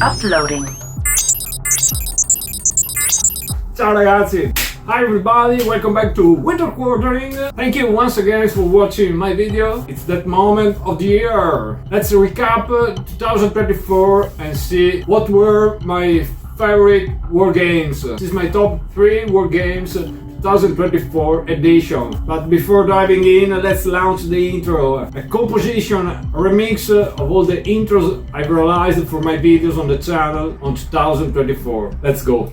Uploading. Ciao ragazzi! Hi everybody, welcome back to Winter Quartering. Thank you once again for watching my video. It's that moment of the year. Let's recap 2024 and see what were my favorite war games. This is my top 3 war games 2024 edition. But before diving in, let's launch the intro. A composition, a remix of all the intros I've realized for my videos on the channel on 2024. Let's go.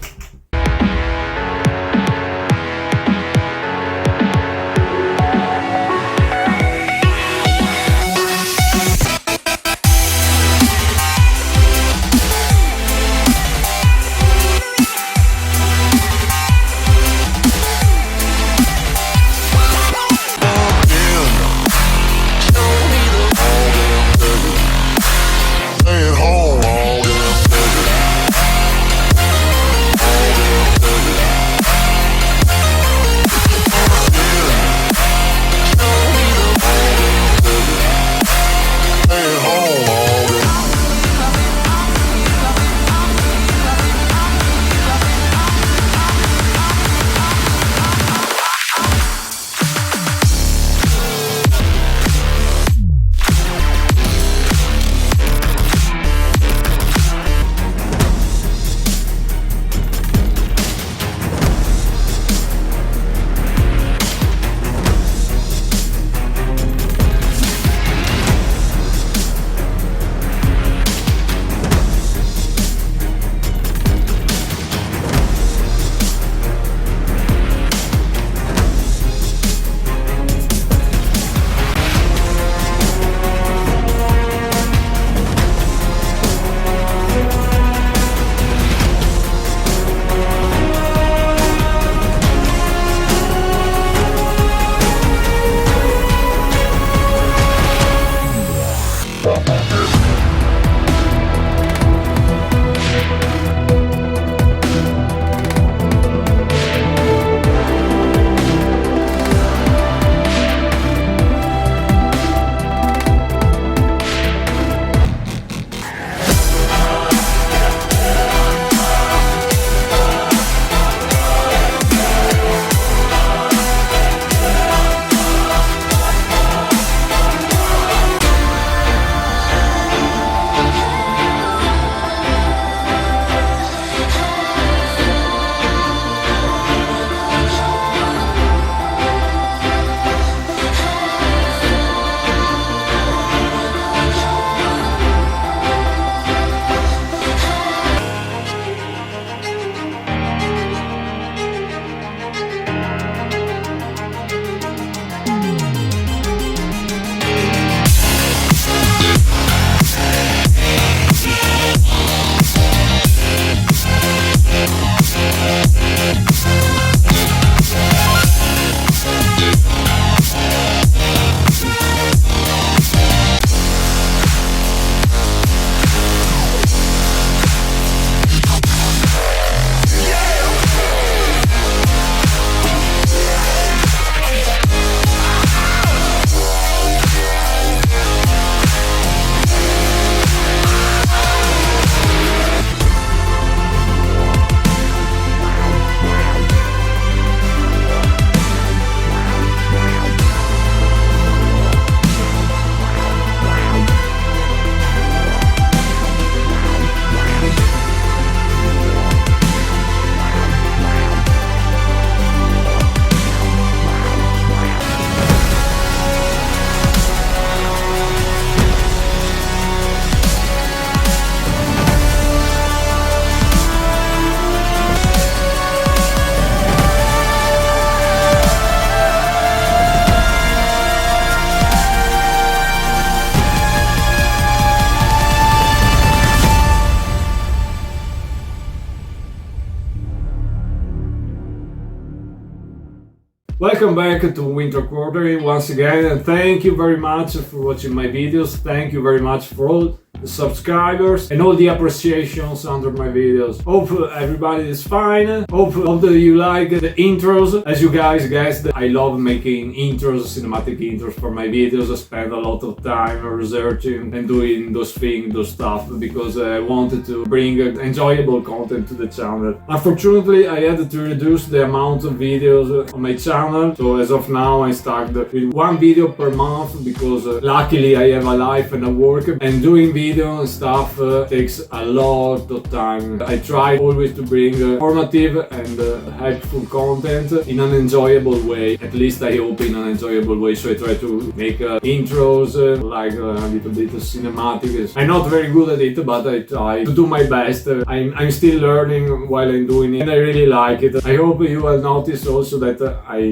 Welcome back to Winter Quartering once again, and thank you very much for watching my videos. Thank you very much for all the subscribers, and all the appreciations under my videos. Hope everybody is fine. Hope that you like the intros. As you guys guessed, I love making intros, cinematic intros for my videos. I spend a lot of time researching and doing those things, those stuff, because I wanted to bring enjoyable content to the channel. Unfortunately, I had to reduce the amount of videos on my channel, so as of now I started with one video per month, because luckily I have a life and a work, and doing video and stuff takes a lot of time. I try always to bring informative and helpful content in an enjoyable way, at least I hope in an enjoyable way, so I try to make intros like a little bit of cinematics. I'm not very good at it, but I try to do my best. I'm still learning while I'm doing it, and I really like it. I hope you will notice also that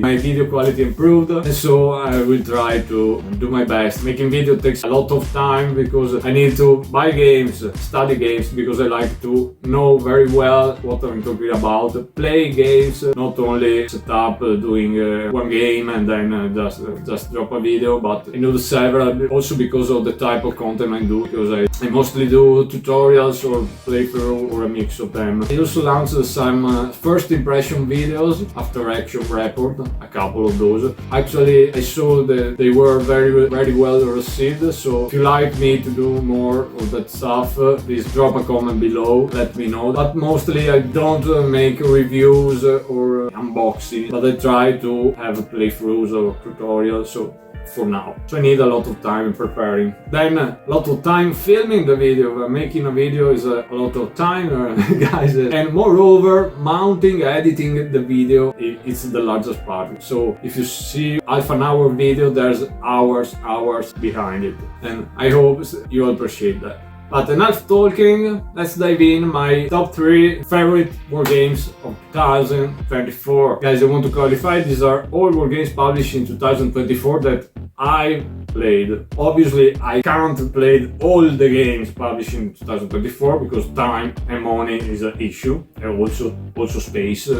my video quality improved, and so I will try to do my best. Making video takes a lot of time because I need to buy games, study games, because I like to know very well what I'm talking about, play games, not only set up doing one game and then just drop a video, but I know several, also because of the type of content I do, because I mostly do tutorials or playthrough or a mix of them. I also launched some first impression videos, after action report, a couple of those. Actually, I saw that they were very well received, so if you like me to do more of that stuff, please drop a comment below, let me know. But mostly I don't make reviews or unboxing, but I try to have playthroughs or tutorials, so for now. So I need a lot of time preparing. Then a lot of time filming the video. Making a video is a lot of time, guys. And moreover, mounting, editing the video, it's the largest part. So if you see half an hour video, there's hours behind it. And I hope you appreciate that. But enough talking, let's dive in my top 3 favorite war games of 2024. Guys, I want to clarify, these are all war games published in 2024 that I played. Obviously, I can't play all the games published in 2024 because time and money is an issue, and also space.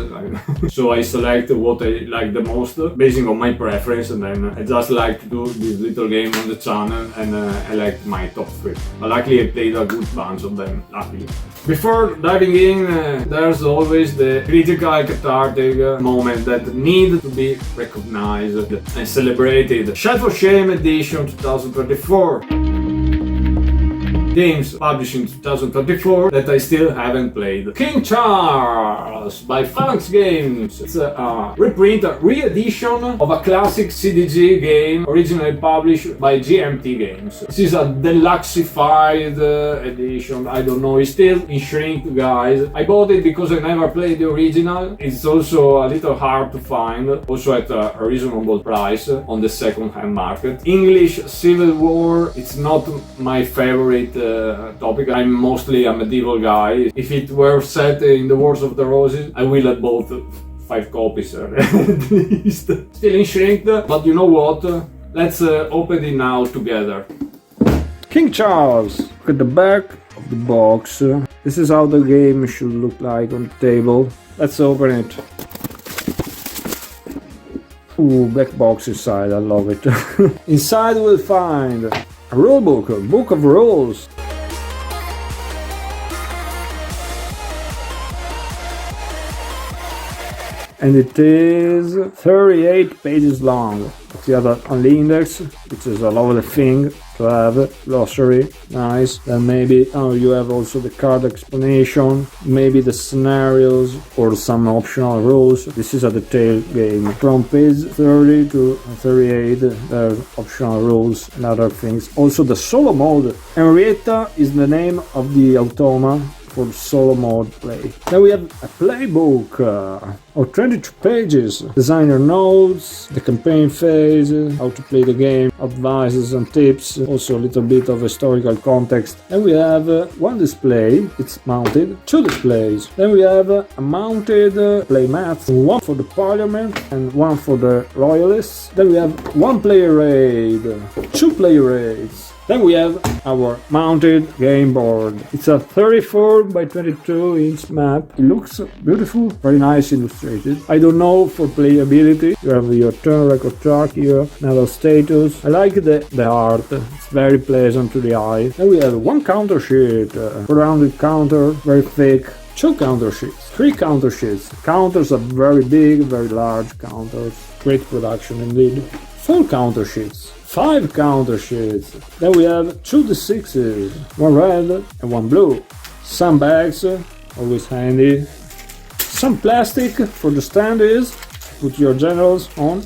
So I select what I like the most based on my preference, and then I just like to do this little game on the channel, and I like my top 3. But luckily I played a good bunch of them, luckily. Before diving in, there's always the critical cathartic moment that need to be recognized and celebrated. Shelf of Shame Edition 2024. Games published in 2024 that I still haven't played. King Charles by Phalanx Games. It's a reprint, a re-edition of a classic CDG game originally published by GMT Games. This is a deluxified edition. I don't know, it's still in shrink, guys. I bought it because I never played the original. It's also a little hard to find, also at a reasonable price on the second-hand market. English Civil War, it's not my favorite topic. I'm mostly a medieval guy. If it were set in the Wars of the Roses, I will have bought 5 copies at least. Still in shrink, but you know what? Let's open it now together. King Charles. Look at the back of the box. This is how the game should look like on the table. Let's open it. Ooh, black box inside, I love it. Inside we'll find a rulebook, a book of rules. And it is 38 pages long. You have an index, which is a lovely thing to have. Glossary, nice. Then maybe you have also the card explanation, maybe the scenarios or some optional rules. This is a detailed game. From page 30 to 38, there are optional rules and other things. Also the solo mode. Henrietta is the name of the automa for solo mode play. Then we have a playbook of 22 pages, designer notes, the campaign phase, how to play the game, advices and tips, also a little bit of historical context. Then we have one display, it's mounted, 2 displays. Then we have a mounted play mat, one for the parliament and one for the royalists. Then we have 1 player raid, 2 player raids, Then we have our mounted game board. It's a 34 by 22 inch map. It looks beautiful, very nice illustrated. I don't know for playability. You have your turn record track here, another status. I like the art, it's very pleasant to the eye. Then we have one counter sheet, rounded counter, very thick. Two counter sheets, three counter sheets. Counters are very big, very large counters. Great production indeed. Four counter sheets, five counter sheets. Then we have two D6s, one red and one blue. Some bags, always handy. Some plastic for the standees, put your generals on.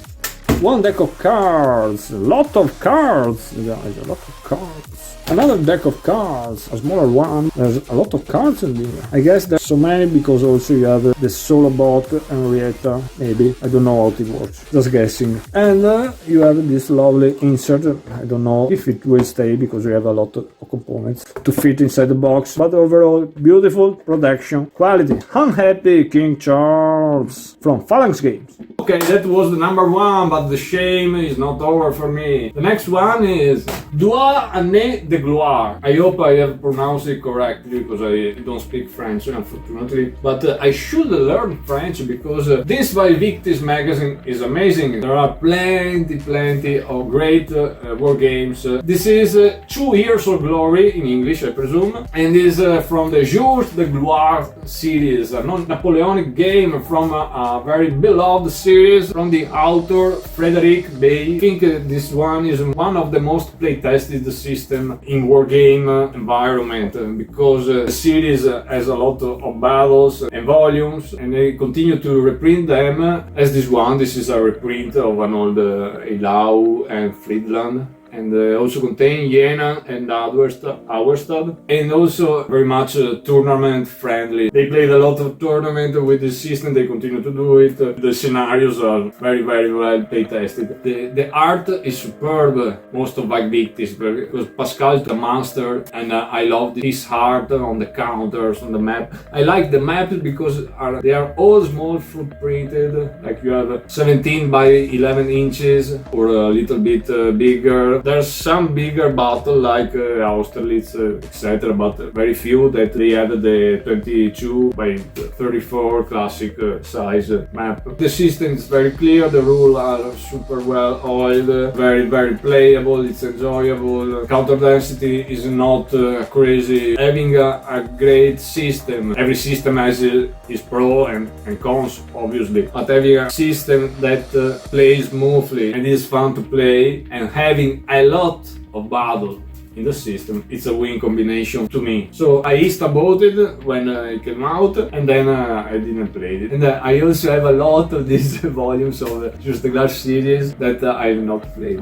One deck of cards, a lot of cards, guys, a lot of cards. Another deck of cards, a smaller one. There's a lot of cards in there. I guess there's so many because also you have the solo bot and Henrietta, maybe. I don't know how it works, just guessing. And you have this lovely insert. I don't know if it will stay because we have a lot of components to fit inside the box. But overall, beautiful production quality. Unhappy King Charles from Phalanx Games. Okay, that was the number one, but the shame is not over for me. The next one is Doigt Année de Gloire. I hope I have pronounced it correctly because I don't speak French, unfortunately. But I should learn French because this by Victis magazine is amazing. There are plenty of great war games. This is 2 Years of Glory in English, I presume, and is from the Jours de Gloire series, a non-Napoleonic game from a very beloved series from the author Frederic Bey. I think this one is one of the most play-tested system in wargame environment because the series has a lot of battles and volumes, and they continue to reprint them as this one. This is a reprint of an old Eylau and Friedland, and also contain Jena and Auerstadt, and also very much tournament friendly. They played a lot of tournament with this system, they continue to do it. The scenarios are very well play tested. The art is superb, most of like Victis, because Pascal is the master, and I love his art on the counters, on the map. I like the maps because they are all small footprinted, like you have 17 by 11 inches or a little bit bigger. There's some bigger battle like Austerlitz, etc., but very few that they had the 22 by 34 classic size map. The system is very clear, the rules are super well oiled, very playable, it's enjoyable. Counter density is not crazy. Having a great system, every system has its pro and cons, obviously, but having a system that plays smoothly and is fun to play, and having a lot of battle in the system, it's a win combination to me. So I bought it when it came out, and then I didn't play it. And I also have a lot of these volumes of Just the Glass series that I have not played.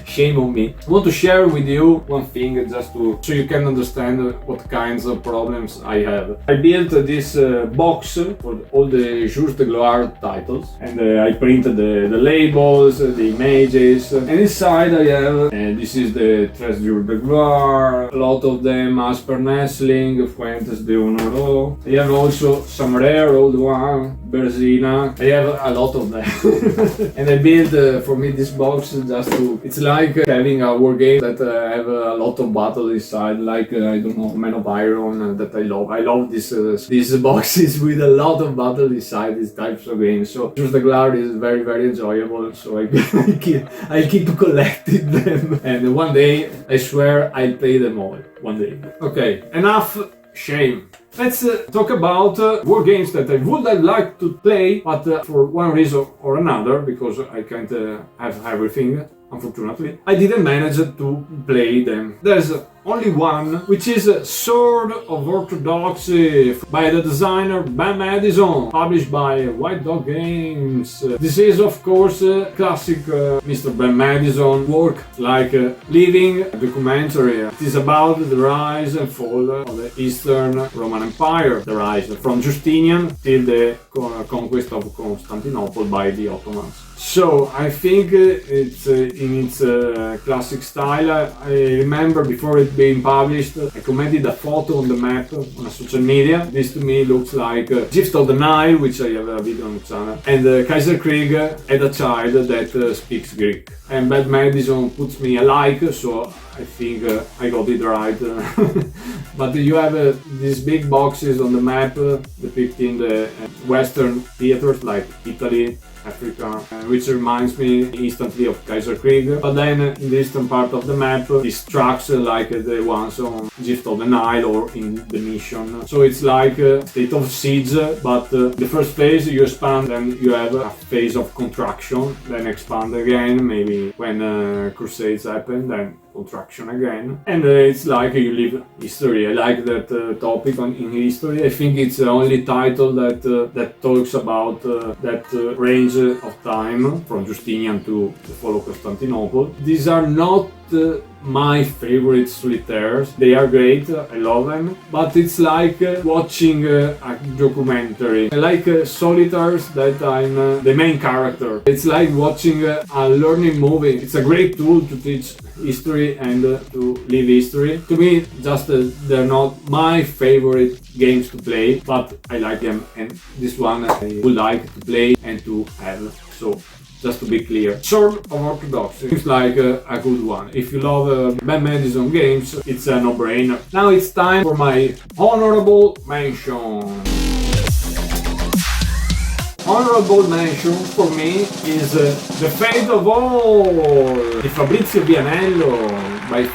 Shame on me. I want to share with you one thing just so you can understand what kinds of problems I have. I built this box for all the Jours de Gloire titles, and I printed the labels, the images, and inside I have, this is the Jours de Gloire, a lot of them as per Nestling, Fuentes de Honoro. I have also some rare old one, Berzina. I have a lot of them. And I built for me this box just to, it's like having a war game that have a lot of battle inside, like I don't know, Man of Iron that I love. I love these boxes with a lot of battle inside these types of games. So Jours de Gloire is very enjoyable, so I keep collecting them, and one day I swear I'll play them all one day. Okay, enough shame. Let's talk about war games that I would have liked to play, but for one reason or another, because I can't have everything, unfortunately, I didn't manage to play them. There's only one, which is Sword of Orthodoxy by the designer Ben Madison, published by White Dog Games. This is, of course, classic Mr. Ben Madison work, like living documentary. It is about the rise and fall of the Eastern Roman Empire, the rise from Justinian till the conquest of Constantinople by the Ottomans. So I think it's in its classic style. I remember before it being published, I commented a photo on the map on social media. This to me looks like Gift of the Nile, which I have a video on the channel, and Kaiser Krieg had a child that speaks Greek. And Bad Madison puts me a like, so I think I got it right. But you have these big boxes on the map depicting the Western theaters like Italy, Africa, which reminds me instantly of Kaiserkrieg. But then in the eastern part of the map, these tracks like the ones on Gift of the Nile or in the Mission. So it's like a state of siege, but the first phase you expand, then you have a phase of contraction, then expand again, maybe when crusades happen, then contraction again, and it's like you live history. I like that topic in history. I think it's the only title that talks about that range of time from Justinian to the fall of Constantinople. These are not my favorite solitaires. They are great, I love them, but it's like watching a documentary. I like solitaires that I'm the main character. It's like watching a learning movie. It's a great tool to teach history and to live history. To me, just they're not my favorite games to play, but I like them, and this one I would like to play and to have. So just to be clear, Sword of Orthodoxy seems like a good one. If you love Bad Madison games, it's a no-brainer. Now it's time for my honorable mention. Honorable mention for me is The Fate of All di Fabrizio Vianello by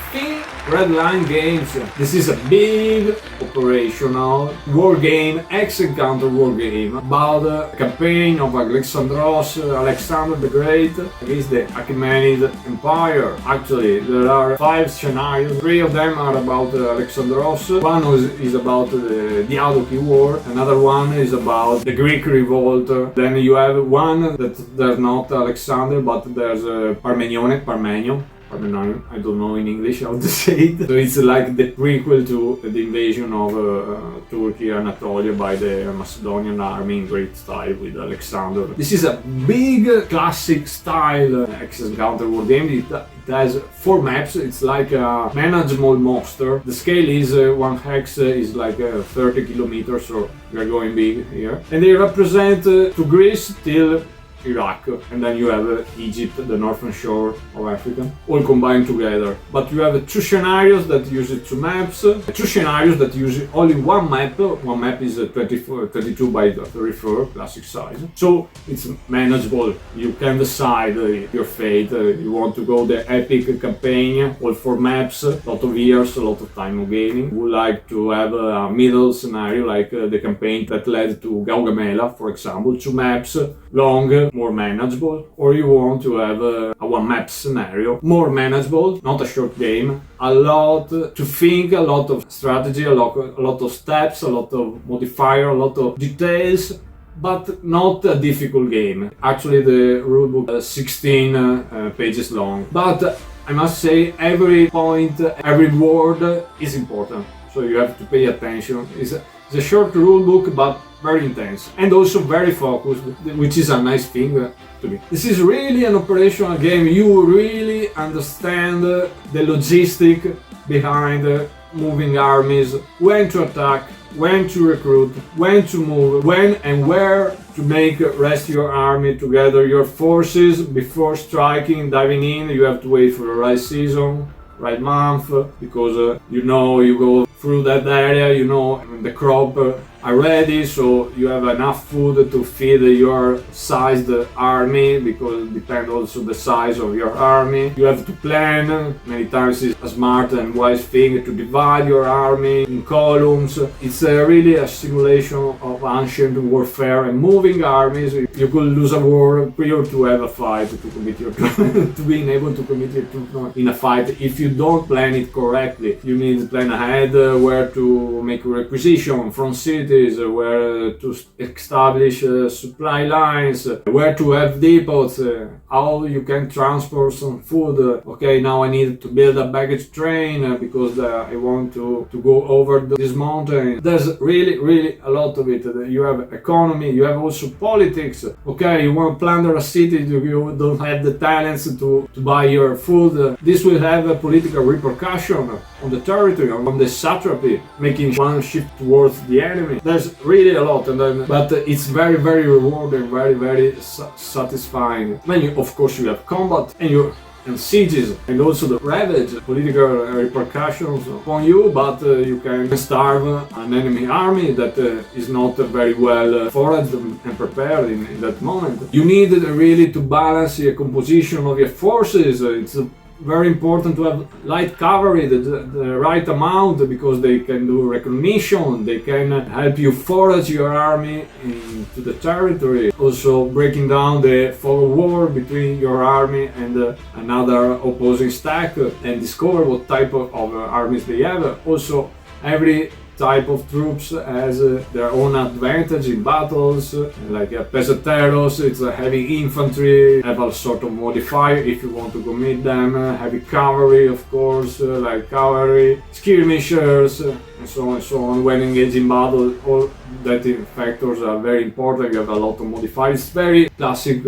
Red Line Games. This is a big operational war game, X-Encounter war game about the campaign of Alexander the Great against the Achaemenid Empire. Actually, there are 5 scenarios. 3 of them are about Alexandros. One is about the Diadochi War. Another one is about the Greek Revolt. Then you have one that there's not Alexander, but there's Parmenion. I don't know in English how to say it. So it's like the prequel to the invasion of Turkey, Anatolia by the Macedonian army in great style with Alexander. This is a big classic style X-Encounter war game. It has 4 maps. It's like a manageable monster. The scale is 1 hex is like 30 kilometers, so we are going big here. And they represent to Greece till Iraq, and then you have Egypt, the northern shore of Africa, all combined together. But you have 2 scenarios that use 2 maps, 2 scenarios that use only 1 map. 1 map is 22 by 34, classic size. So it's manageable. You can decide your fate. You want to go the epic campaign, all 4 maps, a lot of years, a lot of time of gaming. You would like to have a middle scenario like the campaign that led to Gaugamela, for example, 2 maps, long, more manageable, or you want to have a 1 map scenario, more manageable, not a short game, a lot to think, a lot of strategy, a lot of steps, a lot of modifier, a lot of details, but not a difficult game. Actually, the rulebook is 16 pages long, but I must say every point, every word is important, so you have to pay attention. It's a short rulebook, but very intense and also very focused, which is a nice thing to me. This is really an operational game. You really understand the logistic behind moving armies, when to attack, when to recruit, when to move, when and where to make rest your army, to gather your forces before striking, diving in. You have to wait for the right season, right month, because you go through that area, the crop are ready, so you have enough food to feed your sized army, because it depends also the size of your army. You have to plan. Many times it's a smart and wise thing to divide your army in columns. It's really a simulation of ancient warfare and moving armies. You could lose a war prior to have a fight, to commit your to being able to commit your troops in a fight. If you don't plan it correctly, you need to plan ahead where to make a requisition from cities, where to establish supply lines, where to have depots, how you can transport some food. Okay, now I need to build a baggage train because I want to go over this mountain. There's really a lot of it. You have economy, you have also politics. Okay, you want to plunder a city, you don't have the talents to buy your food. This will have a political repercussion on the territory, on the satrapy, making one shift towards the enemy. There's really a lot, but it's very rewarding, very satisfying. Then of course you have combat, and you and sieges, and also the ravage, political repercussions upon you, but you can starve an enemy army that is not very well foraged and prepared in that moment. You need really to balance the composition of your forces. It's very important to have light cavalry, the right amount, because they can do recognition, they can help you forage your army into the territory. Also breaking down the fog of war between your army and another opposing stack and discover what type of armies they have. Also every type of troops has their own advantage in battles, like peseteros, it's a heavy infantry, have a sort of modifier if you want to commit them, heavy cavalry of course, like cavalry, skirmishers, and so on and so on. When engaged in battle, all that factors are very important. You have a lot of modifiers. Very classic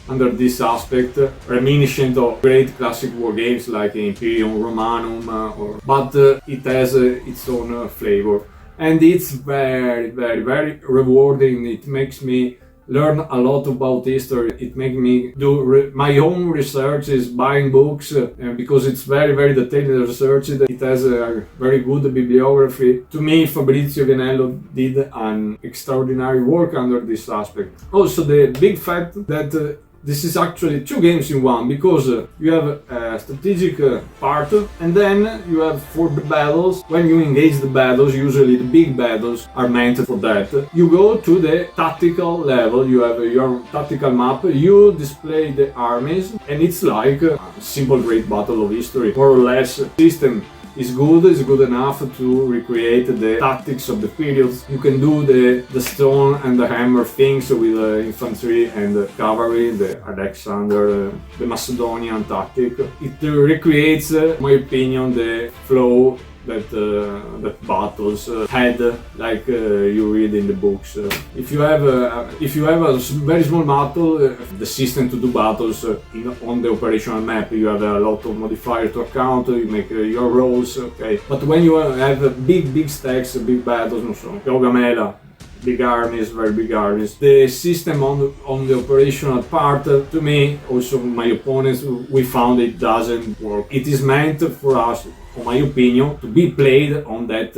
under this aspect, reminiscent of great classic war games like Imperium Romanum, but it has its own flavor, and it's very, very, very rewarding. It makes me learn a lot about history. It makes me do my own researches, buying books, because it's very, very detailed research. It has a very good bibliography. To me, Fabrizio Vianello did an extraordinary work under this aspect. Also, the big fact that this is actually two games in one, because you have a strategic part, and then you have for the battles. When you engage the battles, usually the big battles are meant for that. You go to the tactical level, you have your tactical map, you display the armies, and it's like a simple great battle of history, more or less. System is good enough to recreate the tactics of the periods. You can do the stone and the hammer things with infantry and cavalry, the Alexander, the Macedonian tactic. It recreates, in my opinion, the flow that battles had, like you read in the books. If you have a very small battle, the system to do battles on the operational map, you have a lot of modifiers to account. You make your rolls, okay. But when you have big stacks, big battles, no so, Gaugamela, big armies, very big armies. The system on the operational part, to me, also my opponents, we found it doesn't work. It is meant for us, in my opinion, to be played on that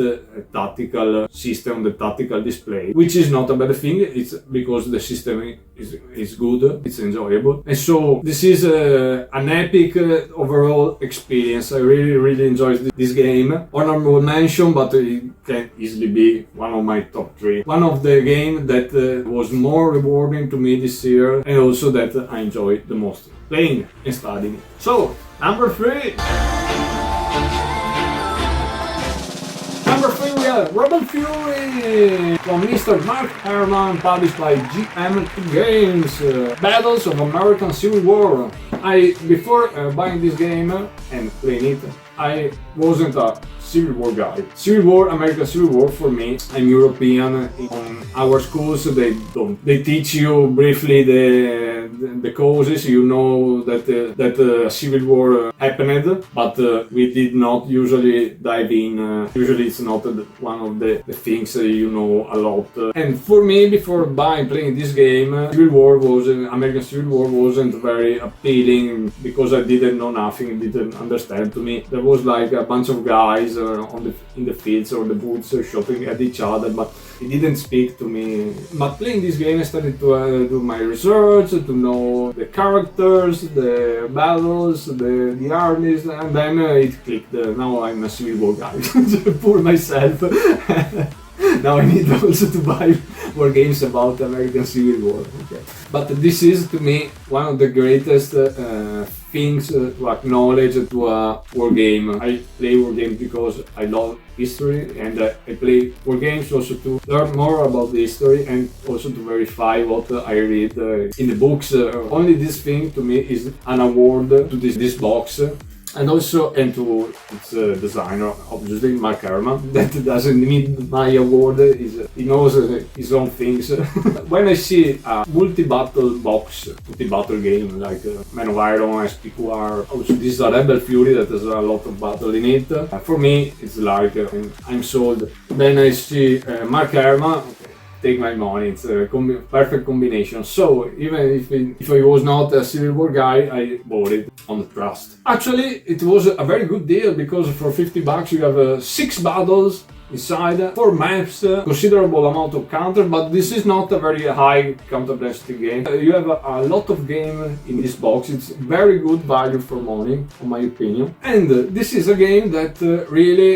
tactical system, the tactical display, which is not a bad thing. It's because the system is good, it's enjoyable, and so this is an epic overall experience. I really enjoyed this game. Honorable mention, but it can easily be one of my top 3. One of the games that was more rewarding to me this year, and also that I enjoyed the most playing and studying. So, number 3. Number 3, we have Rebel Fury from Mr. Mark Herman, published by GM2 Games. Battles of American Civil War. Before buying this game and playing it, I wasn't a Civil War guy. Civil War, American Civil War, for me, I'm European. On our schools, they teach you briefly the causes. You know that Civil War happened, but we did not usually dive in. Usually, it's not one of the things you know a lot. And for me, before playing this game, American Civil War wasn't very appealing, because I didn't know nothing, didn't understand. To me, there was like a bunch of guys in the fields or the woods shooting at each other, but it didn't speak to me. But playing this game, I started to do my research, to know the characters, the battles, the armies, and then it clicked. Now I'm a Civil War guy. Poor myself. Now I need also to buy more games about American Civil War. Okay. But this is, to me, one of the greatest things to acknowledge to a war game. I play war games because I love history, and I play war games also to learn more about the history and also to verify what I read in the books. Only this thing to me is an award to this box. And also, and to its designer, obviously, Mark Herman, that doesn't need my award, he knows his own things. When I see a multi-battle box, multi-battle game, like Man of Iron, SPQR, also this is a Rebel Fury that has a lot of battle in it, for me, it's like, I'm sold. Then I see Mark Herman, take my money, it's a perfect combination. So even if I was not a Civil War guy, I bought it. on the trust. Actually, it was a very good deal because for 50 bucks you have 6 battles inside, 4 maps, considerable amount of counter, but this is not a very high counter density game. You have a lot of game in this box. It's very good value for money, in my opinion. And this is a game that really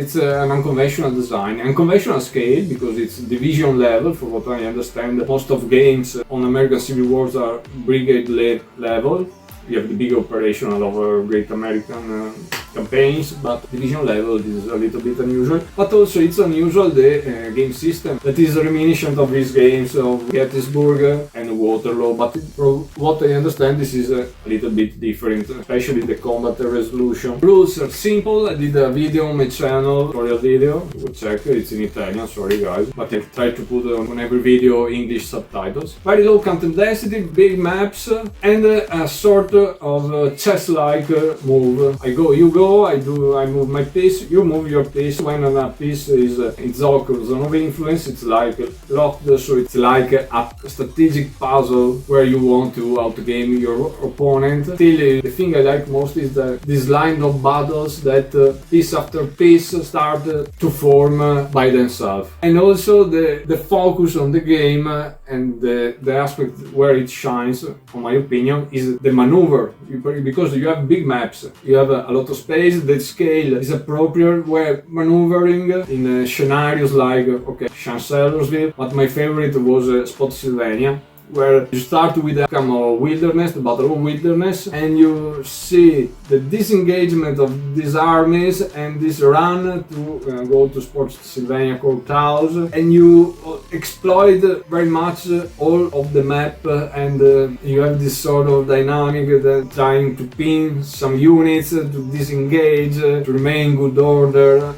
it's an unconventional design, unconventional scale, because it's division level. For what I understand, most of games on American Civil Wars are brigade level. You have the big operational over Great American campaigns, but division level is a little bit unusual. But also it's unusual the game system that is reminiscent of these games of Gettysburg and Waterloo, but from what I understand this is a little bit different, especially the combat resolution. Rules are simple. I did a video on my channel, tutorial video, go check, it's in Italian, sorry guys, but I try to put on every video English subtitles. Very low content density, big maps, and a sort of chess-like move. You go, I move my piece, you move your piece. When a piece is in zone of influence, it's like locked, so it's like a strategic puzzle where you want to outgame your opponent. Still, the thing I like most is this line of battles that piece after piece start to form by themselves. And also the focus on the game and the aspect where it shines, in my opinion, is the maneuver. Because you have big maps, you have a lot of space, the scale is appropriate where maneuvering in scenarios like, Chancellorsville, but my favorite was Spotsylvania, where you start with a wilderness, the Battle of Wilderness, and you see the disengagement of these armies and this run to go to Spotsylvania courthouse, and you exploit very much all of the map, and you have this sort of dynamic that trying to pin some units, to disengage, to remain in good order,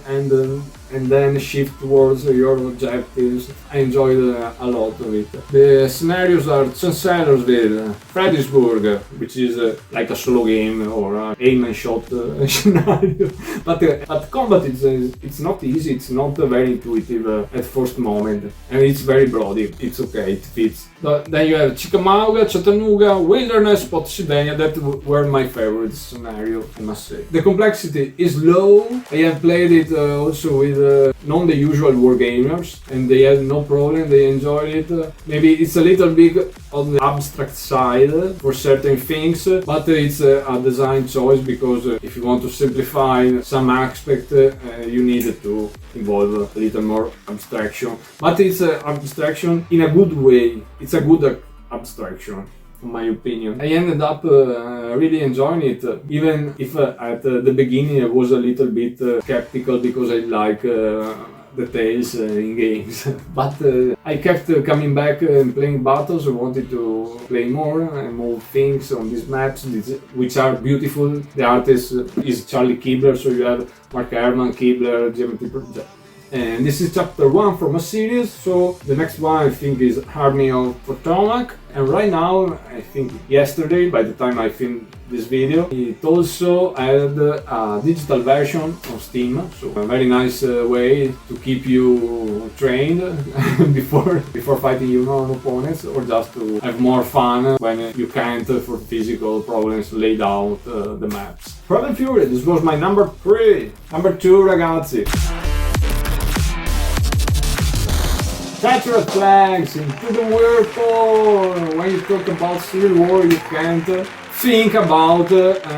and then shift towards your objectives. I enjoyed a lot of it. The scenarios are Chancellorsville, Fredericksburg, which is like a solo game or an aim and shot scenario. But combat it's not easy, it's not very intuitive at first moment, and it's very broady. It's okay, it fits. But then you have Chickamauga, Chattanooga, Wilderness, Spotsylvania. That were my favorite scenario, I must say. The complexity is low. I have played it also with non the usual wargamers, and they had no problem, they enjoyed it. Maybe it's a little bit on the abstract side for certain things, but it's a design choice, because if you want to simplify some aspect, you need to involve a little more abstraction. But it's abstraction in a good way, it's a good abstraction. In my opinion, I ended up really enjoying it, even if at the beginning I was a little bit skeptical, because I like details in games. But I kept coming back and playing battles. I wanted to play more and move things on these maps, which are beautiful. The artist is Charlie Kibler, so you have Mark Herman, Kibler, Geometry Project. And this is chapter 1 from a series, so the next one I think is Army of Potomac. And right now, I think yesterday, by the time I filmed this video, it also had a digital version on Steam, so a very nice way to keep you trained before fighting your opponents, or just to have more fun when you can't, for physical problems, lay out the maps. Pride and Fury, this was my number 3. Number 2, ragazzi. Capture flags into the whirlpool. When you talk about Civil War, you can't think about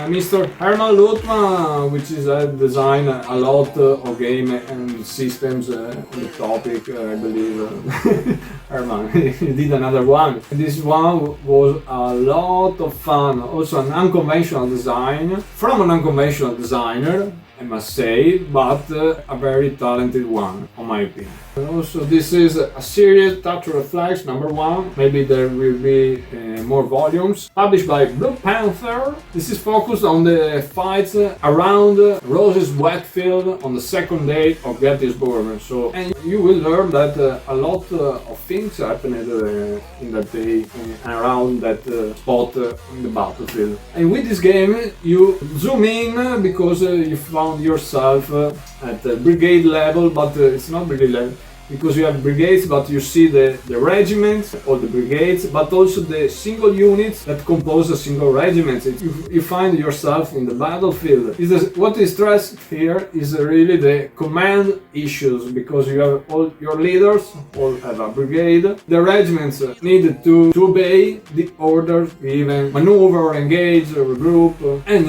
Mr. Herman Luttmann, which is designed a lot of game and systems on the topic, I believe. Herman, he did another one. This one was a lot of fun. Also an unconventional design, from an unconventional designer, I must say, but a very talented one, in my opinion. And also, this is a series, Touch Reflex, number 1. Maybe there will be more volumes. Published by Blue Panther. This is focused on the fights around Rose's wet field on the second day of Gettysburg. So, and you will learn that a lot of things happened in that day around that spot in the battlefield. And with this game, you zoom in because you found yourself at brigade level, but it's not brigade level. because you have brigades, but you see the regiments or the brigades, but also the single units that compose a single regiment. You find yourself in the battlefield. What is stressed here is really the command issues, because you have all your leaders all have a brigade. The regiments need to obey the orders given, maneuver, engage, or group, and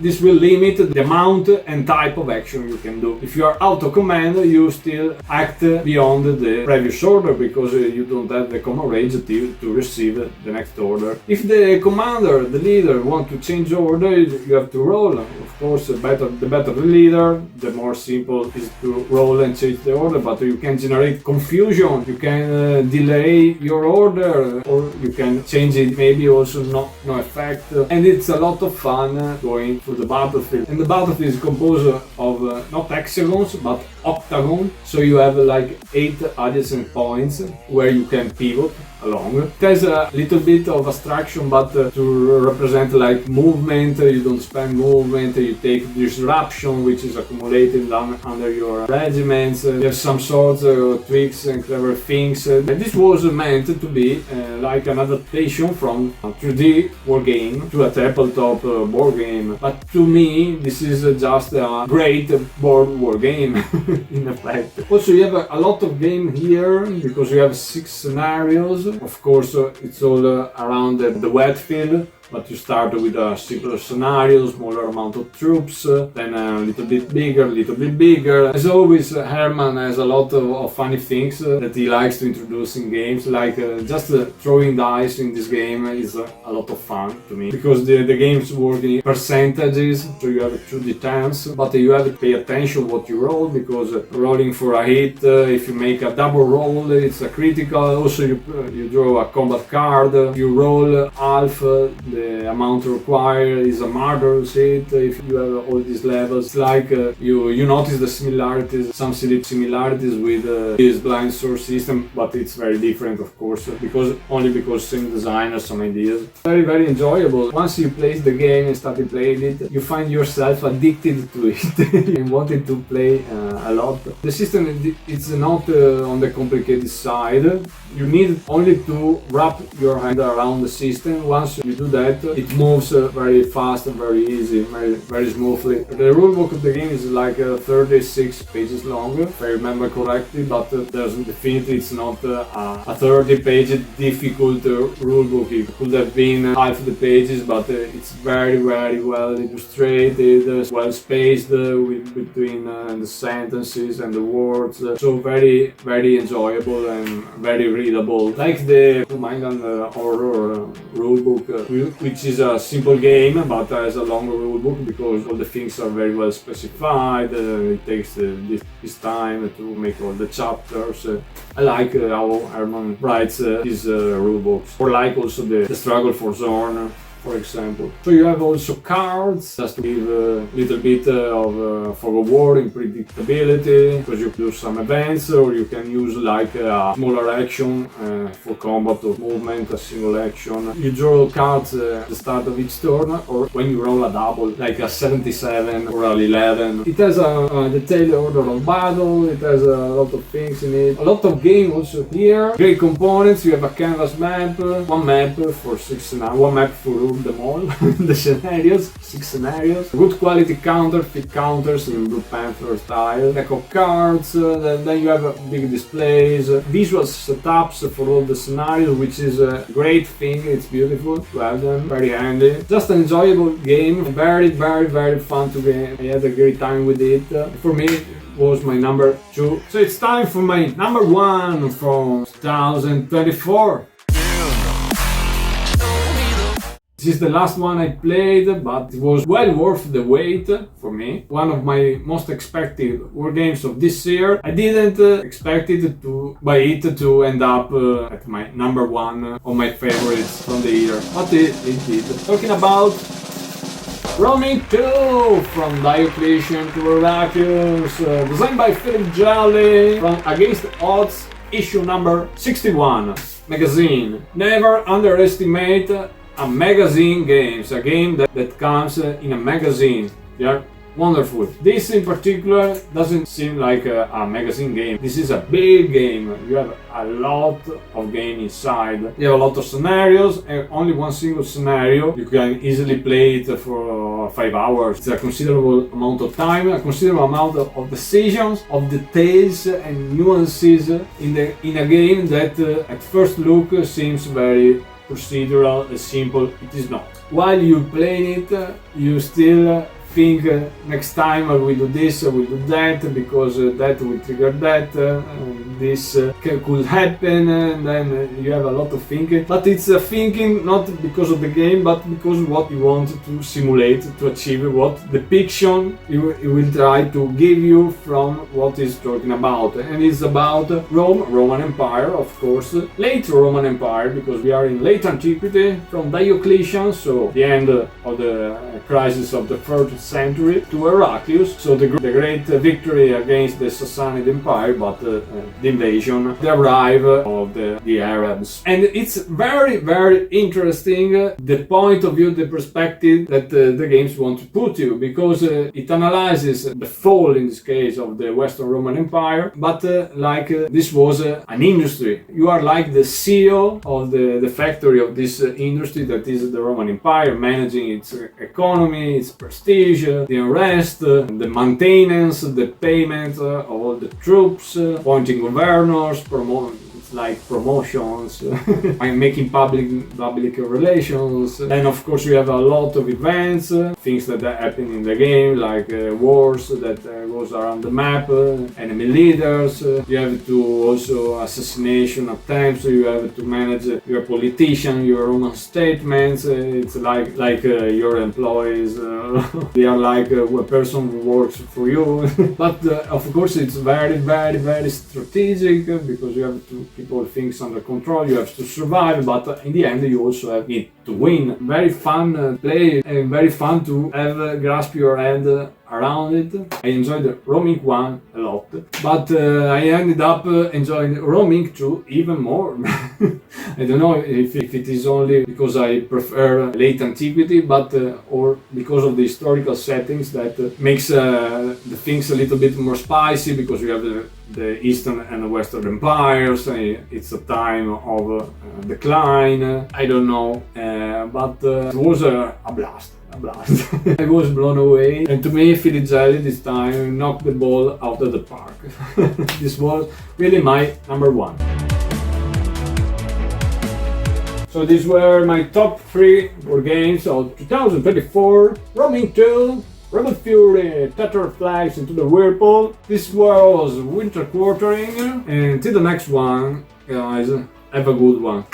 this will limit the amount and type of action you can do. If you are out of command, you still act beyond the previous order, because you don't have the command range to receive the next order. If the commander, the leader, want to change order, you have to roll. Of course, the better the leader, the more simple is to roll and change the order, but you can generate confusion, you can delay your order, or you can change it, maybe also no effect, and it's a lot of fun going through the battlefield. And the battlefield is composed of not hexagons but octagon, so you have like 8 adjacent points where you can pivot along. It has a little bit of abstraction, but to represent like movement, you don't spend movement, you take disruption which is accumulated under your regiments. You have some sorts of tricks and clever things. This was meant to be like an adaptation from a 3D wargame to a tabletop board game, but to me this is just a great board wargame in effect. Also, you have a lot of game here because you have 6 scenarios. Of course, it's all around the wet field, but you start with a simpler scenario, smaller amount of troops, then a little bit bigger. As always, Herman has a lot of funny things that he likes to introduce in games, like just throwing dice in this game is a lot of fun to me, because the games work in percentages, so you have 2d chance, but you have to pay attention what you roll, because rolling for a hit, if you make a double roll, it's a critical. Also, you draw a combat card, you roll half the amount required is a murderous hit. If you have all these levels, it's like you notice the similarities, some similarities with this blind source system, but it's very different, of course, because same designer, some ideas. Very enjoyable. Once you play the game and started playing it, you find yourself addicted to it and wanted to play a lot. The system it's not on the complicated side. You need only to wrap your hand around the system. Once you do that, it moves very fast and very easy, very smoothly. The rulebook of the game is like 36 pages long, if I remember correctly, but there's definitely it's not a 30-page difficult rulebook. It could have been half the pages, but it's very well illustrated, well spaced between the sentences and the words, so very enjoyable and very readable. Like the Mind Horror rulebook, which is a simple game but has a longer rulebook because all the things are very well specified. It takes this time to make all the chapters. I like how Herman writes his rulebooks, or like also the Struggle for Zorn, for example. So you have also cards, just to give a little bit of fog of war in predictability, because you do some events, or you can use like a smaller action for combat or movement, a single action. You draw cards at the start of each turn, or when you roll a double, like a 77 or an 11. It has a detailed order of battle, it has a lot of things in it. A lot of game also here. Great components, you have a canvas map, one map for 6 scenarios, one map for them all, the scenarios, 6 scenarios. Good quality counterfeit counters in Blue Panther style. Deck of cards, then you have big displays, visual setups for all the scenarios, which is a great thing. It's beautiful to have them, very handy. Just an enjoyable game, very fun to game. I had a great time with it. For me, it was my number 2. So it's time for my number 1 from 2024. This is the last one I played, but it was well worth the wait for me. One of my most expected wargames of this year. I didn't expect it to end up at my number 1 of my favorites from the year, but it did. Talking about Roaming 2 from Diocletian to Heraclius, designed by Philip Jolly, from Against Odds, issue number 61. Magazine. Never underestimate a magazine games, a game that comes in a magazine. They are wonderful. This in particular doesn't seem like a magazine game. This is a big game. You have a lot of game inside. You have a lot of scenarios, and only one single scenario. You can easily play it for 5 hours. It's a considerable amount of time, a considerable amount of decisions, of details and nuances in a game that at first look seems very procedural and simple. It is not. While you play it, you still think next time I will do this, I will do that, because that will trigger that, this could happen, and then you have a lot of thinking. But it's thinking not because of the game, but because what you want to simulate, to achieve, what depiction you will try to give you from what it's talking about. And it's about Rome, Roman Empire, of course, late Roman Empire, because we are in late antiquity, from Diocletian, so the end of the crisis of the 3rd century, to Heraclius, so the great victory against the Sassanid Empire, but the invasion, the arrival of the Arabs. And it's very, very interesting the point of view, the perspective that the games want to put you, because it analyzes the fall, in this case, of the Western Roman Empire, but this was an industry. You are like the CEO of the factory of this industry that is the Roman Empire, managing its economy, its prestige, the unrest, the maintenance, the payment of all the troops, appointing governors, like promotions, making public relations. Then of course you have a lot of events, things that happen in the game, like wars that goes around the map, enemy leaders. You have to also assassination attempts. You have to manage your politician, your own statements. It's like your employees. They are like a person who works for you. But of course it's very, very, very strategic, because you have to keep all things under control. You have to survive, but in the end you also have it to win. Very fun play, and very fun to have grasp your head around it. I enjoyed Rome Inc. 1 a lot, but I ended up enjoying Rome Inc. 2 even more. I don't know if it is only because I prefer late antiquity, but or because of the historical settings that makes the things a little bit more spicy, because you have the Eastern and the Western empires. It's a time of decline. I don't know, but it was a blast. I was blown away, and to me Filigelli this time knocked the ball out of the park. This was really my number 1. So these were my top 3 board games of 2024. Rome Inc. 2, Rebel Fury, Tatar Flags into the Whirlpool. This was Winter Quartering, and till the next one, guys, have a good one.